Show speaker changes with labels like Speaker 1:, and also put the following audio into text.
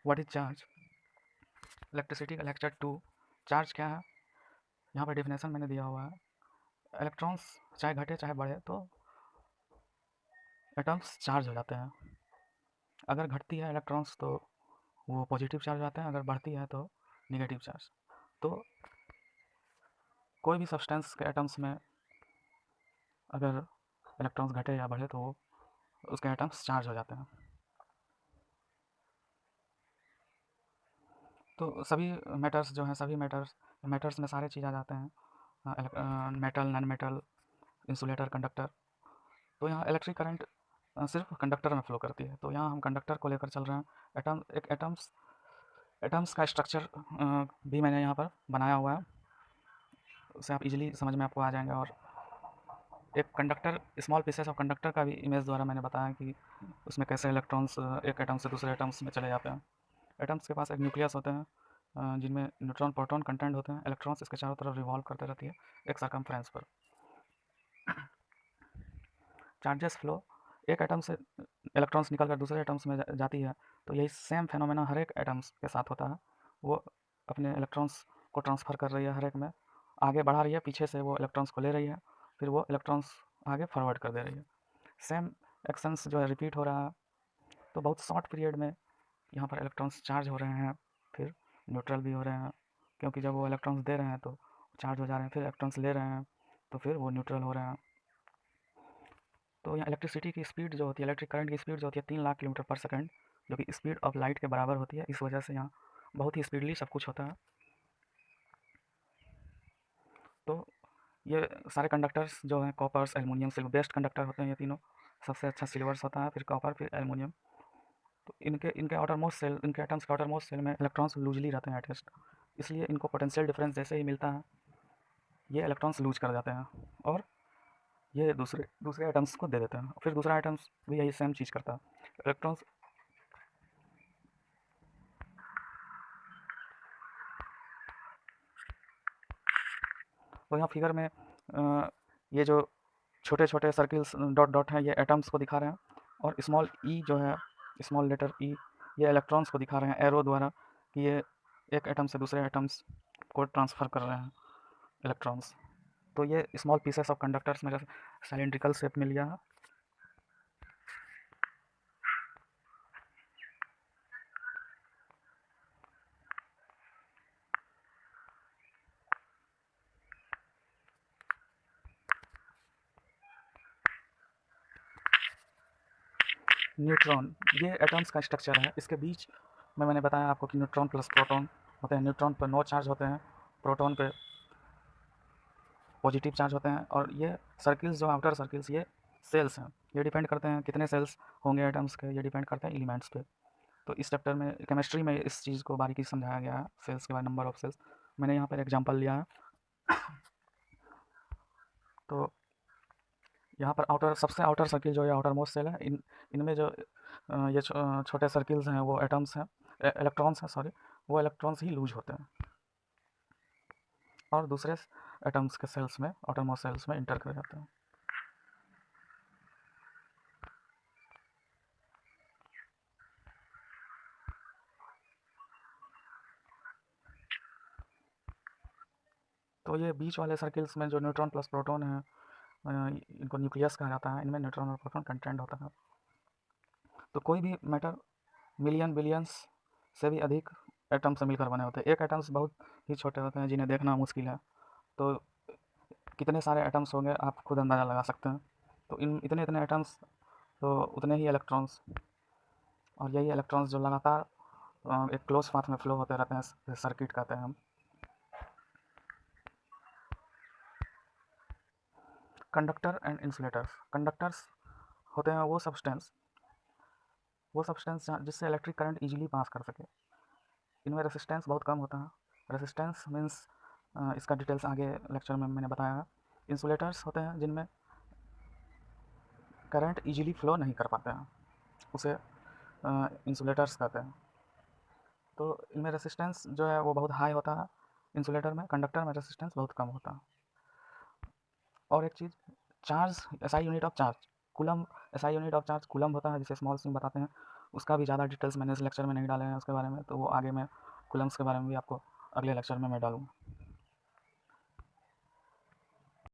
Speaker 1: What is charge, electricity का lecture 2। Charge क्या है, यहाँ पर डेफिनेशन मैंने दिया हुआ है। इलेक्ट्रॉन्स चाहे घटे चाहे बढ़े तो एटम्स चार्ज हो जाते हैं। अगर घटती है इलेक्ट्रॉन्स तो वो पॉजिटिव चार्ज आते हैं, अगर बढ़ती है तो निगेटिव चार्ज। तो कोई भी सब्सटेंस के एटम्स में अगर इलेक्ट्रॉन्स घटे या बढ़े तो उसके एटम्स चार्ज हो जाते हैं। तो सभी मैटर्स जो हैं, सभी मैटर्स में सारे चीज़ आ जाते हैं, metal, non metal, insulator, conductor. तो यहाँ इलेक्ट्रिक करंट सिर्फ कंडक्टर में फ्लो करती है। तो यहाँ हम कंडक्टर को लेकर चल रहे हैं। एटम्स का स्ट्रक्चर भी मैंने यहाँ पर बनाया हुआ है, उससे आप इजीली समझ में आपको आ जाएंगे। और एक conductor, small pieces of conductor का भी इमेज द्वारा मैंने बताया कि उसमें कैसे इलेक्ट्रॉन्स एक एटम से दूसरे एटम्स में चले जाते हैं। एटम्स के पास एक न्यूक्लियस होते हैं जिनमें न्यूट्रॉन प्रोटॉन कंटेंट होते हैं। इलेक्ट्रॉन्स इसके चारों तरफ रिवॉल्व करते रहती है एक सरकमफ्रेंस पर। चार्जेस फ्लो, एक एटम से इलेक्ट्रॉन्स निकल कर दूसरे एटम्स में जाती है। तो यही सेम फेनोमेना हर एक एटम्स के साथ होता है। वो अपने इलेक्ट्रॉन्स को ट्रांसफ़र कर रही है, हर एक में आगे बढ़ा रही है, पीछे से वो इलेक्ट्रॉन्स को ले रही है, फिर वो इलेक्ट्रॉन्स आगे फॉरवर्ड कर दे रही है। सेम एक्शंस जो है रिपीट हो रहा है। तो बहुत शॉर्ट पीरियड में यहाँ पर इलेक्ट्रॉन्स चार्ज हो रहे हैं, फिर न्यूट्रल भी हो रहे हैं, क्योंकि जब वो इलेक्ट्रॉन्स दे रहे हैं तो चार्ज हो जा रहे हैं, फिर इलेक्ट्रॉन्स ले रहे हैं तो फिर वो न्यूट्रल हो रहे हैं। तो यहाँ इलेक्ट्रिसिटी की स्पीड जो होती है, इलेक्ट्रिक करंट की स्पीड जो होती है 3 लाख किलोमीटर पर सेकंड, जो कि स्पीड ऑफ लाइट के बराबर होती है। इस वजह से यहाँ बहुत ही स्पीडली सब कुछ होता है। तो ये सारे कंडक्टर्स जो हैं, coppers, aluminium, silver, best conductor होते हैं ये तीनों। सबसे अच्छा सिल्वर्स होता है, फिर कॉपर, फिर एलुमिनियम। तो इनके इनके आउटर मोस्ट सेल, इनके एटम्स के आउटर मोस्ट सेल में इलेक्ट्रॉन्स लूजली रहते हैं एटलीस्ट, इसलिए इनको पोटेंशियल डिफरेंस जैसे ही मिलता है ये इलेक्ट्रॉन्स लूज कर जाते हैं और ये दूसरे दूसरे आइटम्स को दे देते हैं। फिर दूसरा आइटम्स भी यही सेम चीज़ करता है। इलेक्ट्रॉन्स, तो यहाँ फिगर में ये जो छोटे छोटे सर्किल्स डॉट डॉट हैं ये एटम्स को दिखा रहे हैं, और स्मॉल ई जो है, स्मॉल लेटर ई, ये इलेक्ट्रॉन्स को दिखा रहे हैं एरो द्वारा कि ये एक एटम से दूसरे एटम्स को ट्रांसफ़र कर रहे हैं इलेक्ट्रॉन्स। तो ये स्मॉल पीसेस ऑफ कंडक्टर्स में जैसे सिलिंड्रिकल शेप में लिया है। न्यूट्रॉन, ये एटम्स का स्ट्रक्चर है। इसके बीच में मैंने बताया आपको कि न्यूट्रॉन प्लस प्रोटॉन होते हैं। न्यूट्रॉन पर नो चार्ज होते हैं, प्रोटॉन पे पॉजिटिव चार्ज होते हैं। और ये सर्किल्स जो आउटर सर्किल्स, ये सेल्स हैं। ये डिपेंड करते हैं कितने सेल्स होंगे एटम्स के, ये डिपेंड करते हैं एलिमेंट्स पे। तो इस चैप्टर में केमिस्ट्री में इस चीज़ को बारीकी से समझाया गया है, सेल्स के बाद नंबर ऑफ सेल्स। मैंने यहाँ पर एग्जांपल लिया है। तो यहाँ पर आउटर, सबसे आउटर सर्किल जो है आउटर मोस्ट सेल है, इनमें जो ये छोटे सर्किल्स हैं वो एटम्स हैं, इलेक्ट्रॉन्स हैं सॉरी, वो इलेक्ट्रॉन्स ही लूज होते हैं और दूसरे एटम्स के सेल्स में, आउटर मोस्ट सेल्स में इंटर कर जाते हैं। तो ये बीच वाले सर्किल्स में जो न्यूट्रॉन प्लस प्रोटॉन है, इनको न्यूक्लियस कहा जाता है, इनमें न्यूट्रॉन और प्रोटॉन कंटेंट होता है। तो कोई भी मैटर मिलियन बिलियंस से भी अधिक एटम से मिलकर बने होते हैं। एक एटम्स बहुत ही छोटे होते हैं जिन्हें देखना मुश्किल है। तो कितने सारे एटम्स होंगे आप खुद अंदाज़ा लगा सकते हैं। तो इन इतने इतने एटम्स, तो उतने ही इलेक्ट्रॉन्स, और यही इलेक्ट्रॉन्स जो लगातार एक क्लोज पाथ में फ्लो होते रहते हैं, सर्किट कहते हैं हम। कंडक्टर एंड इंसुलेटर्स, कंडक्टर्स होते हैं वो सब्सटेंस जिससे इलेक्ट्रिक करंट ईजिली पास कर सके। इनमें रेसिस्टेंस बहुत कम होता है। रेसिस्टेंस मीन्स, इसका डिटेल्स आगे लेक्चर में मैंने बताया है। इंसुलेटर्स होते हैं जिनमें करंट ईजिली फ्लो नहीं कर पाते हैं, उसे इंसुलेटर्स कहते हैं। तो इनमें रेसिस्टेंस जो है वो बहुत हाई होता है इंसुलेटर में, कंडक्टर में रेसिस्टेंस बहुत कम होता है। और एक चीज़, charge, SI unit of charge, coulomb, SI unit of charge coulomb होता है, जिसे स्मॉल सी बताते हैं। उसका भी ज़्यादा डिटेल्स मैंने इस लेक्चर में नहीं डाले हैं उसके बारे में, तो वो आगे मैं कूलम्ब्स के बारे में भी आपको अगले लेक्चर में मैं डालूँगा।